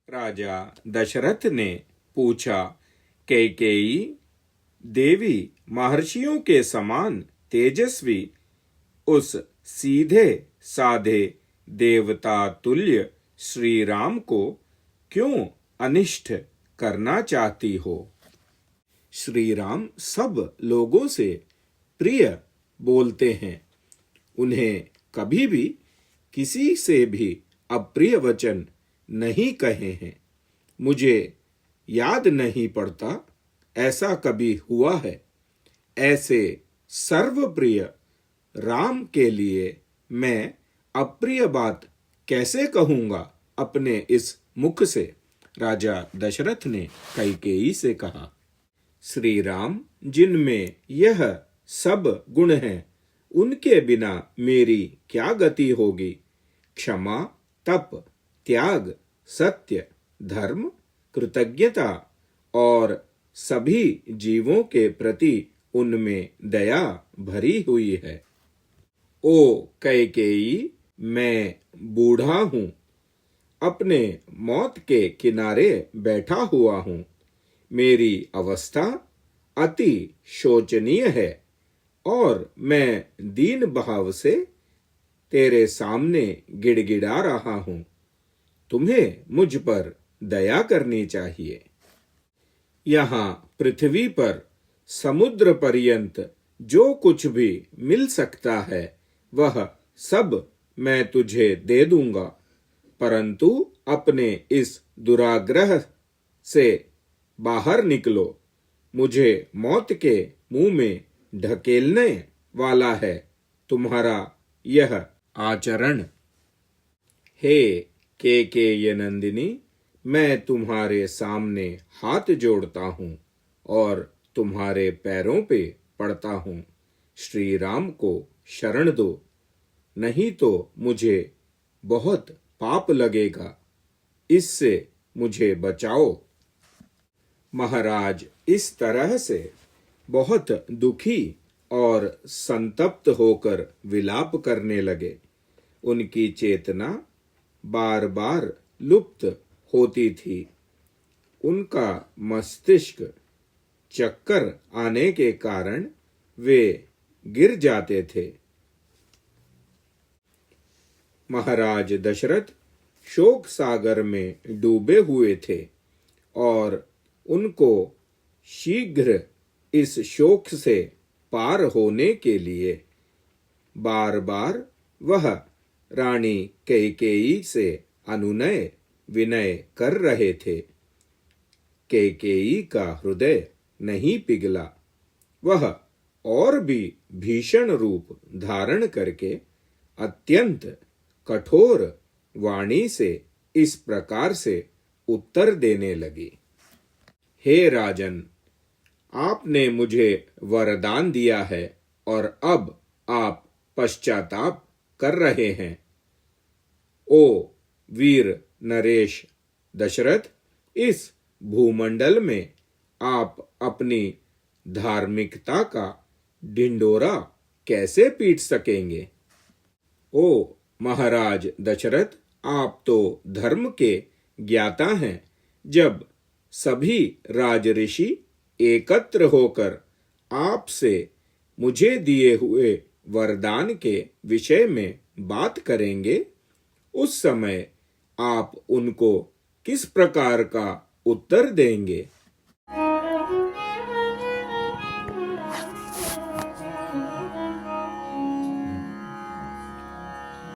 राजा दशरथ ने पूछा, कैकेयी देवी महर्षियों के समान तेजस्वी उस सीधे साधे देवता तुल्य श्री राम को क्यों अनिष्ट करना चाहती हो? श्री राम सब लोगों से प्रिय बोलते हैं। उन्हें कभी भी किसी से भी अप्रिय वचन नहीं कहे हैं। मुझे याद नहीं पड़ता ऐसा कभी हुआ है। ऐसे सर्वप्रिय राम के लिए मैं अप्रिय बात कैसे कहूंगा अपने इस मुख से? राजा दशरथ ने कैकेयी से कहा, श्री राम जिनमें यह सब गुण हैं, उनके बिना मेरी क्या गति होगी? क्षमा, तप, त्याग, सत्य, धर्म, कृतज्ञता और सभी जीवों के प्रति उनमें दया भरी हुई है। ओ कैकेयी, मैं बूढ़ा हूँ, अपने मौत के किनारे बैठा हुआ हूँ। मेरी अवस्था अति शोचनीय है और मैं दीन भाव से तेरे सामने गिड़गिड़ा रहा हूँ। तुम्हें मुझ पर दया करनी चाहिए। यहाँ पृथ्वी पर समुद्र पर्यंत जो कुछ भी मिल सकता है वह सब मैं तुझे दे दूंगा, परंतु अपने इस दुराग्रह से बाहर निकलो। मुझे मौत के मुंह में ढकेलने वाला है तुम्हारा यह आचरण। हे कैकेयी नंदिनी, मैं तुम्हारे सामने हाथ जोड़ता हूँ और तुम्हारे पैरों पे पड़ता हूँ। श्री राम को शरण दो, नहीं तो मुझे बहुत पाप लगेगा। इससे मुझे बचाओ। महाराज इस तरह से बहुत दुखी और संतप्त होकर विलाप करने लगे। उनकी चेतना बार बार लुप्त होती थी। उनका मस्तिष्क चक्कर आने के कारण वे गिर जाते थे। महाराज दशरथ शोक सागर में डूबे हुए थे और उनको शीघ्र इस शोक से पार होने के लिए बार बार वह रानी कैकेयी से अनुनय विनय कर रहे थे। कैकेयी का हृदय नहीं पिघला। वह और भी भीषण रूप धारण करके अत्यंत कठोर वाणी से इस प्रकार से उत्तर देने लगी। हे राजन, आपने मुझे वरदान दिया है और अब आप पश्चाताप कर रहे हैं। ओ वीर नरेश दशरथ, इस भूमंडल में आप अपनी धार्मिकता का ढिंढोरा कैसे पीट सकेंगे? ओ महाराज दशरथ, आप तो धर्म के ज्ञाता हैं। जब सभी राजऋषि एकत्र होकर आपसे मुझे दिए हुए वरदान के विषय में बात करेंगे, उस समय आप उनको किस प्रकार का उत्तर देंगे?